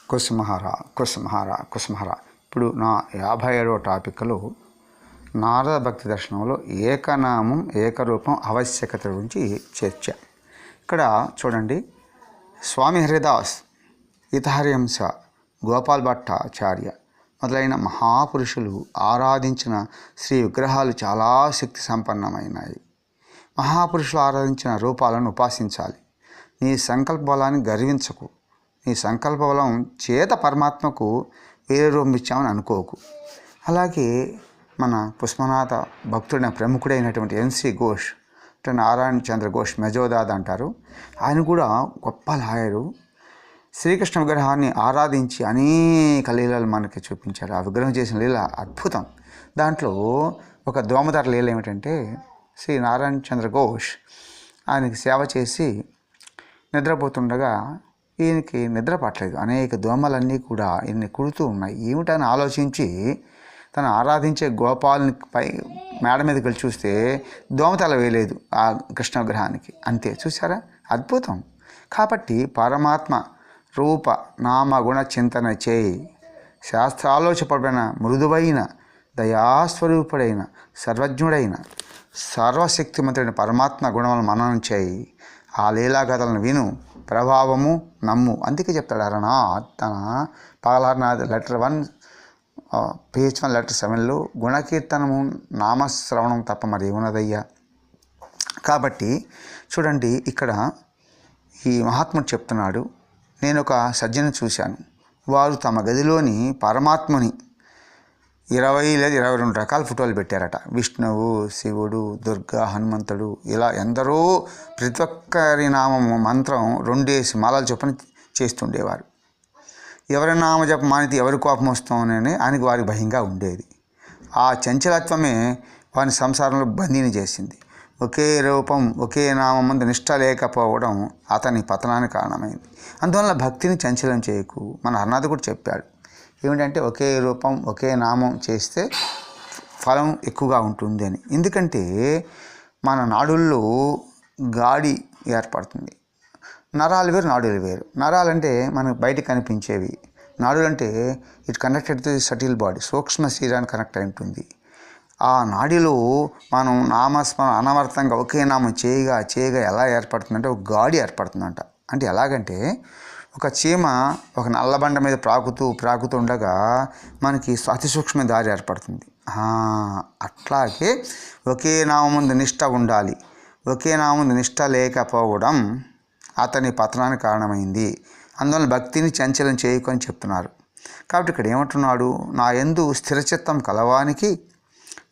కుసుమహార. ఇప్పుడు నా 57వ టాపిక్లో నారద భక్తి దర్శనంలో ఏకనామం ఏకరూపం ఆవశ్యకత గురించి చర్చ. ఇక్కడ చూడండి, స్వామి హరిదాస్, ఇతహర్యంస, గోపాల్ భట్టాచార్య మొదలైన మహాపురుషులు ఆరాధించిన శ్రీ విగ్రహాలు చాలా శక్తి సంపన్నమైనవి. మహాపురుషులు ఆరాధించిన రూపాలను ఉపాసించాలి. నీ సంకల్ప బలాన్ని గర్వించకు. నీ సంకల్ప బలం చేత పరమాత్మకు వేరే రూపం ఇచ్చామని అనుకోకు. అలాగే మన పుష్పనాథ భక్తుడైన ప్రముఖుడైనటువంటి ఎన్సి ఘోష్, అంటే నారాయణ చంద్ర ఘోష్ మెజోదాద్ అంటారు. ఆయన కూడా గొప్ప లాయరు. శ్రీకృష్ణ విగ్రహాన్ని ఆరాధించి అనేక లీలలు మనకి చూపించారు. ఆ విగ్రహం చేసిన లీల అద్భుతం. దాంట్లో ఒక దోమదార లీల ఏమిటంటే, శ్రీ నారాయణ చంద్ర ఘోష్ ఆయనకి సేవ చేసి నిద్రపోతుండగా ఈయనకి నిద్ర పట్టలేదు. అనేక దోమలన్నీ కూడా ఈయన్ని కుడుతూ ఉన్నాయి. ఏమిటని ఆలోచించి తను ఆరాధించే గోపాలని పై మేడ మీదకి వెళ్ళి చూస్తే దోమతల వేయలేదు ఆ కృష్ణ విగ్రహానికి. అంతే, చూసారా, అద్భుతం. కాబట్టి పరమాత్మ రూప నామ గుణ చింతన చేయి. శాస్త్రాలోచపడిన మృదువైన దయాస్వరూపుడైన సర్వజ్ఞుడైన సర్వశక్తిమంతుడైన పరమాత్మ గుణములను మననం చేయి. ఆ లీలాకథలను విను, ప్రభావము నమ్ము. అందుకే చెప్తాడు అరణాథ్ తన పాలార్నాథ్ లెటర్ 1 పేజ్ 1 లెటర్ 7లో గుణకీర్తనము నామశ్రవణం తప్ప మరి ఏమున్నదయ్యా. కాబట్టి చూడండి, ఇక్కడ ఈ మహాత్ముడు చెప్తున్నాడు, నేను ఒక సజ్జను చూశాను. వారు తమ గదిలోని పరమాత్మని 20 లేదా 22 రకాల ఫోటోలు పెట్టారట. విష్ణువు, శివుడు, దుర్గా, హనుమంతుడు, ఇలా ఎందరో ప్రతి ఒక్కరి నామము మంత్రం 2 మాలలు చొప్పున చేస్తుండేవారు. ఎవరి నామ జపం మానితే ఎవరి కోపం వస్తామని ఆయనకి వారికి భయంగా ఉండేది. ఆ చంచలత్వమే వారిని సంసారంలో బందీని చేసింది. ఒకే రూపం ఒకే నామం ముందు నిష్ట లేకపోవడం అతని పతనానికి కారణమైంది. అందువల్ల భక్తిని చంచలం చేయకు. మన హరినాథ్ కూడా చెప్పాడు ఏమిటంటే, ఒకే రూపం ఒకే నామం చేస్తే ఫలం ఎక్కువగా ఉంటుంది అని. ఎందుకంటే మన నాడుల్లో గాడి ఏర్పడుతుంది. నరాలు వేరు, నాడులు వేరు. నరాలంటే మనకు బయటకు కనిపించేవి. నాడులు అంటే it connected to subtle body, సూక్ష్మ శరీరాన్ని కనెక్ట్ అయి ఉంటుంది. ఆ నాడిలో మనం నామస్మరణ అనవర్థంగా ఒకే నామం చేయగా ఎలా ఏర్పడుతుందంటే ఒక గాడి ఏర్పడుతుందంట. అంటే ఎలాగంటే, ఒక చీమ ఒక నల్లబండ మీద ప్రాకుతూ ఉండగా మనకి అతి సూక్ష్మ దారి ఏర్పడుతుంది. అట్లాగే ఒకే నామం ముందు నిష్ట ఉండాలి. ఒకే నామం ముందు నిష్ట లేకపోవడం అతని పతనానికి కారణమైంది. అందువల్ల భక్తిని చంచలం చేయకొని చెప్తున్నారు. కాబట్టి ఇక్కడ ఏమంటున్నాడు, నా యందు స్థిరచిత్తం కలవానికి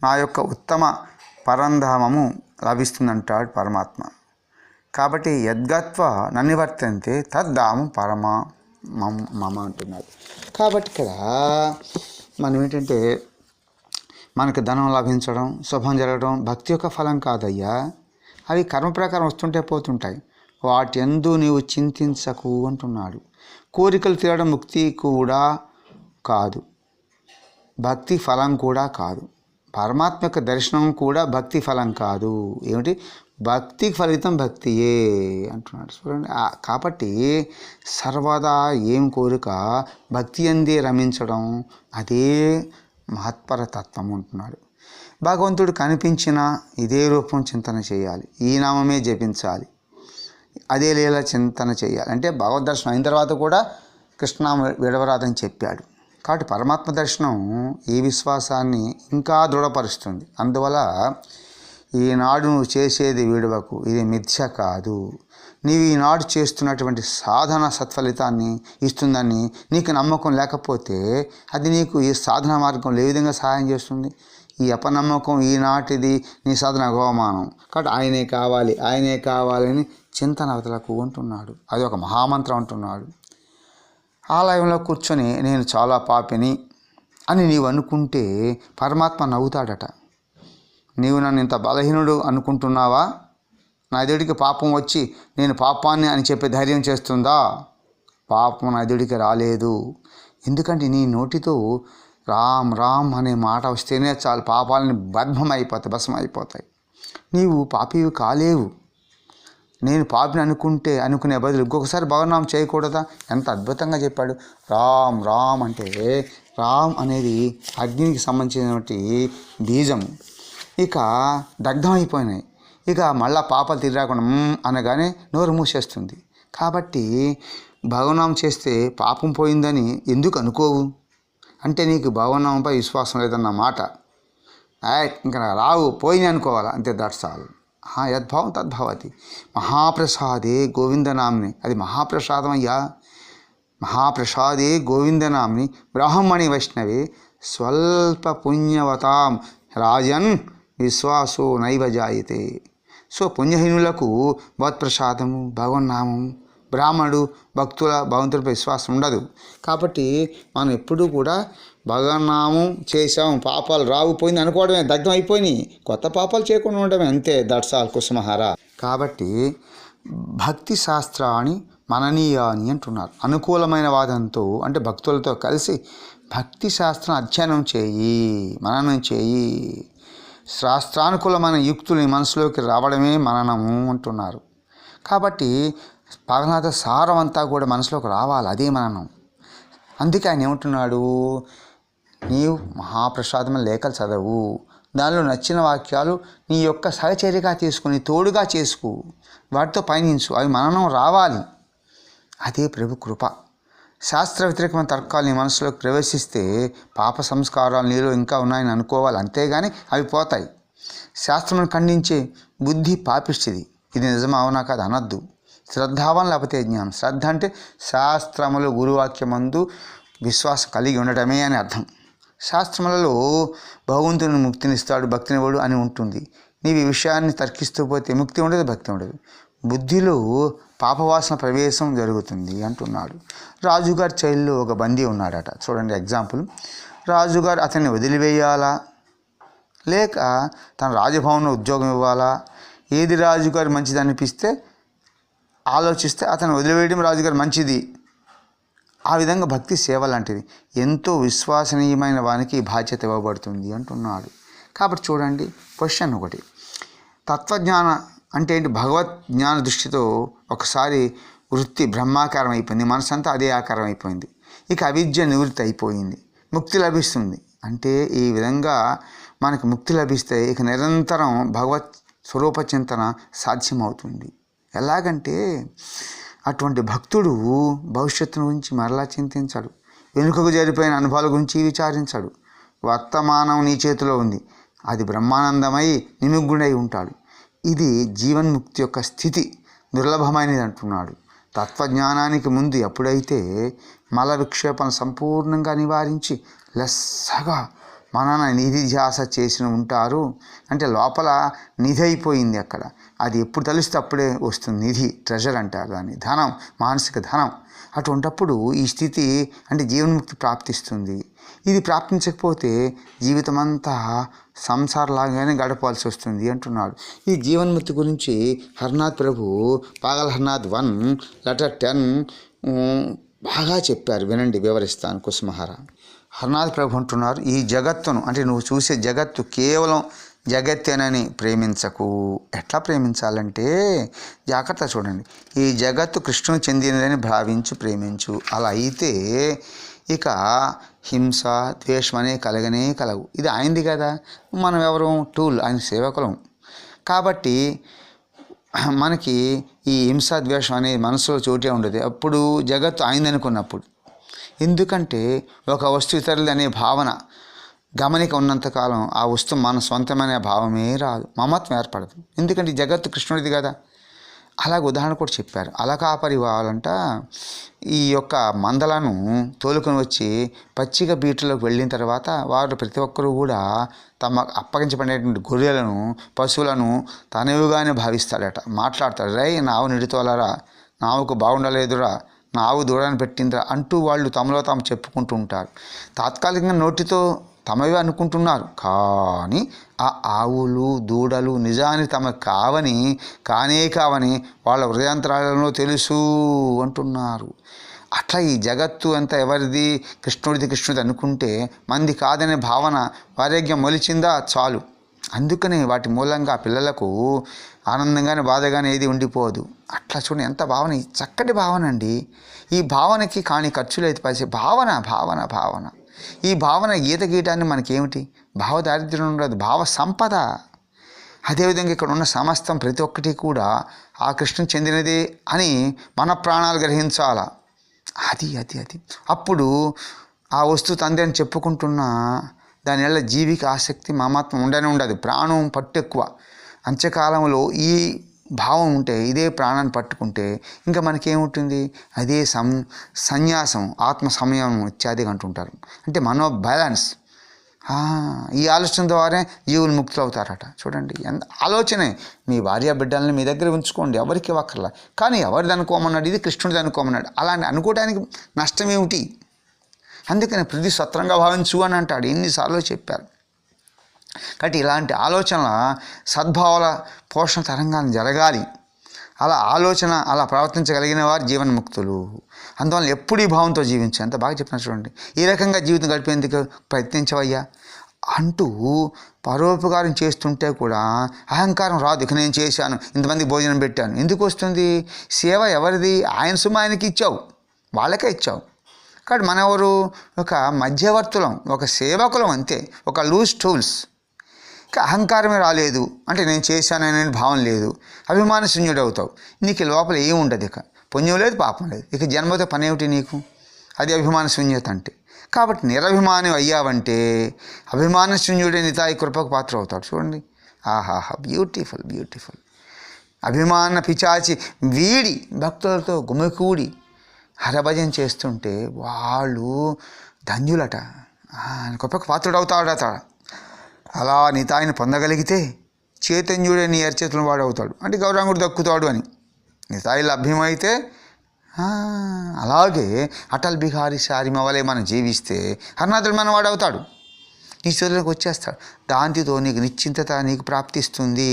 నా యొక్క ఉత్తమ పరంధామము లభిస్తుందంటాడు పరమాత్మ. కాబట్టి యద్గత్వ నన్నివర్తంతే తద్ధామం పరమా మమ అంటున్నాడు. కాబట్టి ఇక్కడ మనం ఏంటంటే, మనకు ధనం లభించడం, శుభం జరగడం భక్తి యొక్క ఫలం కాదయ్యా. అవి కర్మ ప్రకారం వస్తుంటే పోతుంటాయి. వాటి యందు నీవు చింతించకు అంటున్నాడు. కోరికలు తీరడం ముక్తి కూడా కాదు, భక్తి ఫలం కూడా కాదు. పరమాత్మ యొక్క దర్శనం కూడా భక్తి ఫలం కాదు. ఏమిటి, భక్తి ఫలితం భక్తియే అంటున్నాడు. చూడండి, కాబట్టి సర్వదా ఏం కోరిక, భక్తి అందే రమించడం, అదే మహత్పర తత్వం అంటున్నాడు. భగవంతుడు కనిపించినా ఇదే రూపం చింతన చేయాలి, ఈ నామమే జపించాలి, అదే లీల చింతన చేయాలి. అంటే భగవద్ దర్శనం అయిన తర్వాత కూడా కృష్ణనామం విడవరాదని చెప్పాడు. కాబట్టి పరమాత్మ దర్శనం ఈ విశ్వాసాన్ని ఇంకా దృఢపరుస్తుంది. అందువల్ల ఈనాడు నువ్వు చేసేది విడవకు, ఇది మిథ్య కాదు. నీవు ఈనాడు చేస్తున్నటువంటి సాధన సత్ఫలితాన్ని ఇస్తుందని నీకు నమ్మకం లేకపోతే అది నీకు ఈ సాధన మార్గంలో ఏ విధంగా సహాయం చేస్తుంది? ఈ అపనమ్మకం ఈనాటిది నీ సాధన అవమానం. కాబట్టి ఆయనే కావాలని చింతన అవతలకు అంటున్నాడు. అది ఒక మహామంత్రం అంటున్నాడు. ఆలయంలో కూర్చొని నేను చాలా పాపిని అని నీవు అనుకుంటే పరమాత్మ నవ్వుతాడట. నీవు నన్ను ఇంత బలహీనుడు అనుకుంటున్నావా? నా ఎదుడికి పాపం వచ్చి నేను పాపాన్ని అని చెప్పే ధైర్యం చేస్తుందా? పాపం నా ఎదుడికి రాలేదు. ఎందుకంటే నీ నోటితో రామ్ రామ్ అనే మాట వస్తేనే చాలు, పాపాలని భస్మం అయిపోతాయి. నీవు పాపివి కాలేవు. నేను పాపిని అనుకునే బదులు ఇంకొకసారి భగవన్నామం చేయకూడదా? ఎంత అద్భుతంగా చెప్పాడు. రామ్ రామ్ అంటే రామ్ అనేది అగ్నికి సంబంధించినటువంటి బీజం. ఇక దగ్ధం అయిపోయినాయి. ఇక మళ్ళా పాపాలు తిరగకుండా అనగానే నోరు మూసేస్తుంది. కాబట్టి భగవన్నామం చేస్తే పాపం పోయిందని ఎందుకు అనుకోవు? అంటే నీకు భగవన్నామంపై విశ్వాసం లేదన్న మాట. ఇంకా రావు పోయినాయి అనుకోవాలా, అంతే. That's all. యద్భావం తద్భవతి. మహాప్రసాదే గోవిందనామ్ని, అది మహాప్రసాదం అయ్యా. మహాప్రసాదే గోవిందనామ్ని బ్రాహ్మణి వైష్ణవే స్వల్ప పుణ్యవతాం రాజన్ విశ్వాసో నైవ జాయతే. సో పుణ్యహీనులకు భగవత్ప్రసాదము, భగవన్నామం, బ్రాహ్మణుడు భగవంతుడిపై విశ్వాసం ఉండదు. కాబట్టి మనం ఎప్పుడూ కూడా భగవన్నామం చేసాం, పాపాలు రావు, పోయింది అనుకోవడమే, దగ్ధం అయిపోయినాయి, కొత్త పాపాలు చేయకుండా ఉండడమే, అంతే. దట్స్ ఆల్ కుసుమహార. కాబట్టి భక్తి శాస్త్రాన్ని మననీయాని అంటున్నారు. అనుకూలమైన వాదంతో అంటే భక్తులతో కలిసి భక్తి శాస్త్రం అధ్యయనం చేయి, మననం చేయి. శాస్త్రానుకూలమైన యుక్తులు మనసులోకి రావడమే మననము అంటున్నారు. కాబట్టి భగవన్నాథ సారం అంతా కూడా మనసులోకి రావాలి, అదే మననం. అందుకే ఆయన ఏమంటున్నాడు, నీవు మహాప్రసాదమైన లేఖలు చదవు, దానిలో నచ్చిన వాక్యాలు నీ యొక్క సహచర్యగా తీసుకుని తోడుగా చేసుకు, వాటితో పయనించు, అవి మననం రావాలి. అదే ప్రభు కృప. శాస్త్ర వ్యతిరేకమైన తర్కాలు నీ మనసులోకి ప్రవేశిస్తే పాప సంస్కారాలు నీలో ఇంకా ఉన్నాయని అనుకోవాలి, అంతేగాని అవి పోతాయి. శాస్త్రమును ఖండించే బుద్ధి పాపిష్టిది, ఇది నిజమా అవునా కాదు అనద్దు. శ్రద్ధావం లేకపోతే జ్ఞానం. శ్రద్ధ అంటే శాస్త్రములు గురువాక్యమందు విశ్వాసం కలిగి ఉండటమే అని అర్థం. శాస్త్రములలో భగవంతుని ముక్తినిస్తాడు, భక్తినివ్వడు అని ఉంటుంది. నీవు ఈ విషయాన్ని తర్కిస్తూ పోతే ముక్తి ఉండదు, భక్తి ఉండదు. బుద్ధిలో పాపవాసన ప్రవేశం జరుగుతుంది అంటున్నాడు. రాజుగారి జైల్లో ఒక బందీ ఉన్నాడట. చూడండి ఎగ్జాంపుల్. రాజుగారు అతన్ని వదిలివేయాలా లేక తన రాజభవనంలో ఉద్యోగం ఇవ్వాలా, ఏది రాజుగారు మంచిది అనిపిస్తే ఆలోచిస్తే అతను వదిలివేయడం రాజుగారు మంచిది. ఆ విధంగా భక్తి సేవ లాంటిది. ఎంతో విశ్వసనీయమైన వానికి బాధ్యత ఇవ్వబడుతుంది అంటున్నాడు. కాబట్టి చూడండి, క్వశ్చన్ ఒకటి, తత్వజ్ఞాన అంటే ఏంటి? భగవత్ జ్ఞాన దృష్టితో ఒకసారి వృత్తి బ్రహ్మాకారం అయిపోయింది, మనసు అంతా అదే ఆకారం అయిపోయింది. ఇక అవిద్య నివృత్తి అయిపోయింది, ముక్తి లభిస్తుంది. అంటే ఈ విధంగా మనకు ముక్తి లభిస్తే ఇక నిరంతరం భగవత్ స్వరూప చింతన సాధ్యమవుతుంది. ఎలాగంటే అటువంటి భక్తుడు భవిష్యత్తు గురించి మరలా చింతించాడు, వెనుకకు జరిపోయిన అనుభవాల గురించి విచారించాడు. వర్తమానం నీ చేతిలో ఉంది, అది బ్రహ్మానందమై నిమగ్నుడై ఉంటాడు. ఇది జీవన్ముక్తి యొక్క స్థితి, దుర్లభమైనది అంటున్నాడు. తత్వజ్ఞానానికి ముందు ఎప్పుడైతే మల విక్షేపణ సంపూర్ణంగా నివారించి లెస్సగా మనన నిధి ధ్యాస చేసి ఉంటారు, అంటే లోపల నిధి అయిపోయింది అక్కడ, అది ఎప్పుడు తలిస్తే అప్పుడే వస్తుంది. నిధి, ట్రెజర్ అంటారు దాన్ని, ధనం, మానసిక ధనం. అటువంటప్పుడు ఈ స్థితి అంటే జీవన్ముక్తి ప్రాప్తిస్తుంది. ఇది ప్రాప్తించకపోతే జీవితం అంతా సంసారలాగానే గడపాల్సి వస్తుంది అంటున్నాడు. ఈ జీవన్ముక్తి గురించి హర్నాథ్ ప్రభు పాగల్ హర్నాథ్ 1 లెటర్ 10 బాగా చెప్పారు, వినండి, వివరిస్తాను. కుసుమహార హర్నాథ్ ప్రభు అంటున్నారు, ఈ జగత్తును అంటే నువ్వు చూసే జగత్తు కేవలం జగత్తేనని ప్రేమించకు. ఎట్లా ప్రేమించాలంటే జాగ్రత్త చూడండి, ఈ జగత్తు కృష్ణుని చెందినదని భావించు, ప్రేమించు. అలా అయితే ఇక హింస ద్వేషం అనే కలగనే కలవు. ఇది ఆయనది కదా, మనం ఎవరు? టూల్, ఆయన సేవకులం. కాబట్టి మనకి ఈ హింస ద్వేషం అనే మనసులో చోటే ఉండదు అప్పుడు జగత్తు ఆయనది అనుకున్నప్పుడు. ఎందుకంటే ఒక వస్తువు ఇతరులది అనే భావన గమనిక ఉన్నంతకాలం ఆ వస్తువు మన సొంతమనే భావమే రాదు, మమత్వం ఏర్పడదు. ఎందుకంటే జగత్తు కృష్ణుడిది కదా. అలాగే ఉదాహరణ కూడా చెప్పారు. అలకాపరి వాళ్ళంట ఈ యొక్క మందలను తోలుకొని వచ్చి పచ్చిక బీటులోకి వెళ్ళిన తర్వాత వారు ప్రతి ఒక్కరూ కూడా తమ అప్పగించబడినటువంటి గొర్రెలను, పశువులను తనవిగానే భావిస్తాడట. మాట్లాడతాడు, రై నావు నిడితోలరా, నావుకు బాగుండలేదురా, నావు దూరాన్ని పెట్టిందిరా అంటూ వాళ్ళు తమలో తాము చెప్పుకుంటూ ఉంటారు. తాత్కాలికంగా నోటితో తమవే అనుకుంటున్నారు, కానీ ఆ ఆవులు దూడలు నిజాన్ని తమకు కావని వాళ్ళ హృదయాంతరాలలో తెలుసు అంటున్నారు. అట్లా ఈ జగత్తు అంతా ఎవరిది? కృష్ణుడిది అనుకుంటే మంది కాదనే భావన వైరాగ్యం మొలిచిందా చాలు, అందుకని వాటి మూలంగా పిల్లలకు ఆనందంగానే బాధగానే ఏది ఉండిపోదు. అట్లా చూడండి ఎంత భావన, చక్కటి భావన అండి. ఈ భావనకి కానీ ఖర్చులు అయితే పరిచే భావన భావన భావన ఈ భావన గీత గీయటాన్ని మనకేమిటి, భావ దారిద్ర్యం ఉండదు, భావ సంపద. అదేవిధంగా ఇక్కడ ఉన్న సమస్తం ప్రతి ఒక్కటి కూడా ఆ కృష్ణుని చెందినదే అని మన ప్రాణాలు గ్రహించాలా. అది అది అది అప్పుడు ఆ వస్తువు తండ్రి అని చెప్పుకుంటున్నా దానివల్ల జీవికి ఆసక్తి మమత్వం ఉండనే ఉండదు. ప్రాణం పట్టు ఎక్కువ. అంత్యకాలంలో ఈ భావం ఉంటే, ఇదే ప్రాణాన్ని పట్టుకుంటే ఇంకా మనకేముంటుంది, అదే సన్యాసం, ఆత్మ సంయమనం ఇత్యాదిగా అంటుంటారు. అంటే మనో బ్యాలెన్స్. ఈ ఆలోచన ద్వారా జీవులు ముక్తులు అవుతారట. చూడండి ఎంత ఆలోచనే. మీ భార్య బిడ్డల్ని మీ దగ్గర ఉంచుకోండి, ఎవరికి ఇవ్వక్కర్లా. కానీ ఎవరిది అనుకోమన్నాడు, ఇది కృష్ణుడిది అనుకోమన్నాడు. అలాంటి అనుకోవడానికి నష్టం ఏమిటి? అందుకని ప్రతి స్వతంత్రంగా భావించు అని అంటాడు, ఎన్నిసార్లు చెప్పారు. కాబట్టి ఇలాంటి ఆలోచనల సద్భావాల పోషణ తరంగాన్ని జరగాలి. అలా ఆలోచన అలా ప్రవర్తించగలిగిన వారు జీవన్ముక్తులు. అందువల్ల ఎప్పుడు ఈ భావంతో జీవించాలి. ఎంత బాగా చెప్పిన చూడండి. ఈ రకంగా జీవితం గడిపేందుకు ప్రయత్నించవయ్యా అంటూ పరోపకారం చేస్తుంటే కూడా అహంకారం రాదు. ఇక నేను చేశాను, ఇంతమందికి భోజనం పెట్టాను. ఎందుకు వస్తుంది? సేవ ఎవరిది? ఆయన సొమ్ము ఆయనకి ఇచ్చావు, వాళ్ళకే ఇచ్చావు. కాబట్టి మన ఎవరు? ఒక మధ్యవర్తులం, ఒక సేవకులం అంతే, ఒక లూజ్ టూల్స్. ఇక అహంకారమే రాలేదు అంటే నేను చేశాననే భావం లేదు, అభిమాన శూన్యుడు అవుతావు. నీకు లోపల ఏముండదు, ఇక పుణ్యం లేదు పాపం లేదు, ఇక జన్మతో పని ఏమిటి నీకు? అది అభిమాన శూన్యత అంటే. కాబట్టి నిరభిమానం అయ్యావంటే అభిమాన శూన్యుడే నితాయి కృపకు పాత్ర అవుతాడు. చూడండి, ఆహాహా, బ్యూటిఫుల్ బ్యూటిఫుల్. అభిమాన పిచాచి వీడి భక్తులతో గుమికూడి హరభజన చేస్తుంటే వాళ్ళు ధన్యులట, కృపకు పాత్రుడు అవుతాడట. అలా నితాయిని పొందగలిగితే చైతన్యుడే నీ అరచేతులను వాడు అవుతాడు, అంటే గౌరాంగుడు దక్కుతాడు అని. నితాయి లభ్యమైతే అలాగే అటల్ బిహారీ శారిమ వలె మనం జీవిస్తే హరినాథుడు మన వాడు అవుతాడు, నీ చేతులకు వచ్చేస్తాడు. దాంతితో నీకు నిశ్చింతత నీకు ప్రాప్తిస్తుంది,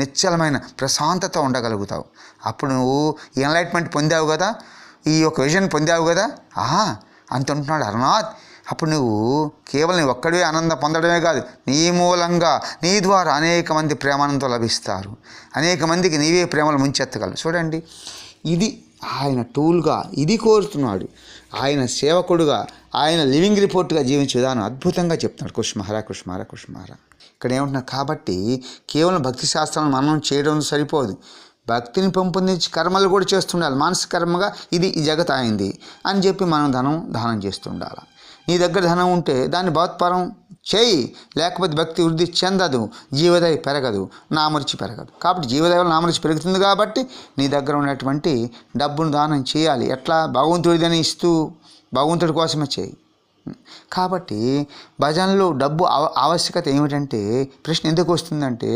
నిశ్చలమైన ప్రశాంతత ఉండగలుగుతావు. అప్పుడు నువ్వు ఎన్లైట్మెంట్ పొందావు కదా, ఈ యొక్క విజన్ పొందావు కదా, అంత ఉంటున్నాడు హరినాథ్. అప్పుడు నువ్వు కేవలం ఒక్కడే ఆనందం పొందడమే కాదు, నీ మూలంగా నీ ద్వారా అనేక మంది ప్రేమానంతో లభిస్తారు, అనేక మందికి నీవే ప్రేమలు ముంచెత్తగలవు. చూడండి, ఇది ఆయన టూల్గా ఇది కోరుతున్నాడు. ఆయన సేవకుడుగా, ఆయన లివింగ్ రిపోర్ట్గా జీవించే విధానం అద్భుతంగా చెప్తున్నాడు. కుష్మహర కుష్మహర కుష్మహర. ఇక్కడ ఏమంటున్నారు కాబట్టి కేవలం భక్తి శాస్త్రాలను మనం చేయడం సరిపోదు, భక్తిని పెంపొందించి కర్మలు కూడా చేస్తుండాలి. మానసిక కర్మగా ఇది ఈ జగత్ అయింది అని చెప్పి మనం దానం చేస్తుండాలి. నీ దగ్గర ధనం ఉంటే దాన్ని భగవత్పరం చేయి, లేకపోతే భక్తి వృద్ధి చెందదు, జీవదయ పెరగదు, నామరుచి పెరగదు. కాబట్టి జీవదయ వల్ల నామరుచి పెరుగుతుంది. కాబట్టి నీ దగ్గర ఉన్నటువంటి డబ్బును దానం చేయాలి. ఎట్లా? భగవంతుడిదని ఇస్తూ భగవంతుడి కోసమే చేయి. కాబట్టి భజనలో డబ్బు ఆవశ్యకత ఏమిటంటే, ప్రశ్న ఎందుకు వస్తుందంటే,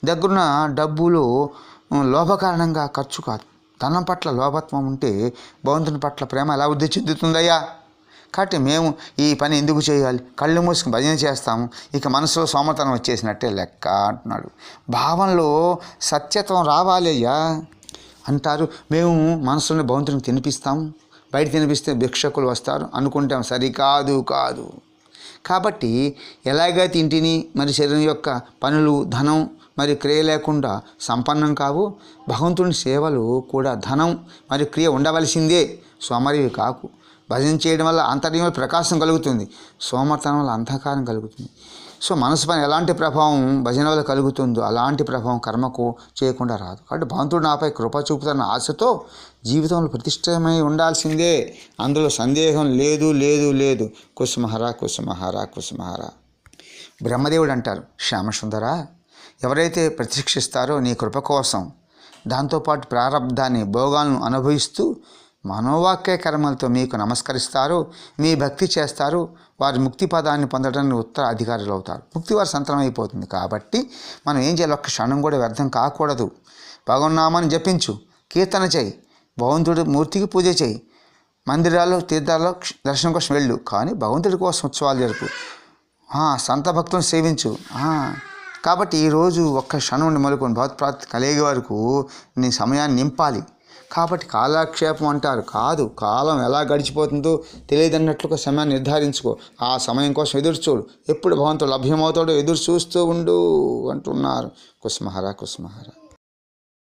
దగ్గరున్న డబ్బులో లోభ కారణంగా ఖర్చు కాదు. ధనం పట్ల లోభత్వం ఉంటే భగవంతుని పట్ల ప్రేమ ఎలా వృద్ధి చెందుతుందయ్యా? కాబట్టి మేము ఈ పని ఎందుకు చేయాలి? కళ్ళు మూసుకుని భజన చేస్తాము, ఇక మనసులో సోమతనం వచ్చేసినట్టే లెక్క అంటున్నాడు. భావంలో సత్యత్వం రావాలి అయ్యా అంటారు. మేము మనసులోని భగవంతుని తినిపిస్తాము, బయట తినిపిస్తే భిక్షకులు వస్తారు అనుకుంటాం. సరికాదు కాదు. కాబట్టి ఎలాగైతే ఇంటిని మరి శరీరం యొక్క పనులు ధనం మరి క్రియ లేకుండా సంపన్నం కావు, భగవంతుని సేవలు కూడా ధనం మరి క్రియ ఉండవలసిందే, సోమరివి కాకు. భజన చేయడం వల్ల అంతర్యంలో ప్రకాశం కలుగుతుంది, సోమర్తనం వల్ల అంధకారం కలుగుతుంది. సో మనసు పైన ఎలాంటి ప్రభావం భజన వల్ల కలుగుతుందో అలాంటి ప్రభావం కర్మకు చేయకుండా రాదు. కాబట్టి భగవంతుడు నాపై కృప చూపుతున్న ఆశతో జీవితంలో ప్రతిష్టమై ఉండాల్సిందే, అందులో సందేహం లేదు లేదు లేదు. కుసుమహర కుసుమహర కుసుమహర. బ్రహ్మదేవుడు అంటారు, శ్యామసుందరా, ఎవరైతే ప్రతీక్షిస్తారో నీ కృప కోసం, దాంతోపాటు ప్రారబ్ధాన్ని భోగాలను అనుభవిస్తూ మనోవాక్య కర్మలతో మీకు నమస్కరిస్తారు, మీ భక్తి చేస్తారు, వారి ముక్తి పదాన్ని పొందడానికి ఉత్తర అధికారులు అవుతారు. ముక్తి వారి సంతరం అయిపోతుంది. కాబట్టి మనం ఏం చేయాలి? ఒక్క క్షణం కూడా వ్యర్థం కాకూడదు. భగవన్నామాన్ని జపించు, కీర్తన చేయి, భగవంతుడి మూర్తికి పూజ చేయి, మందిరాల్లో తీర్థాల్లో దర్శనం కోసం వెళ్ళు, కానీ భగవంతుడి కోసం ఉత్సవాలు జరుపు, సంత భక్తులను సేవించు. కాబట్టి ఈరోజు ఒక్క క్షణం నుండి మొదలుకొని భగవత్ప్రాప్తి కలిగే వరకు నీ సమయాన్ని నింపాలి. కాబట్టి కాలక్షేపం అంటారు. కాదు, కాలం ఎలా గడిచిపోతుందో తెలియదన్నట్లుగా సమయాన్ని నిర్ధారించుకో. ఆ సమయం కోసం ఎదురు చూడు. ఎప్పుడు భగవంతుడు లభ్యమవుతాడో ఎదురు చూస్తూ ఉండు అంటున్నారు కుసుమహర కుసుమహర.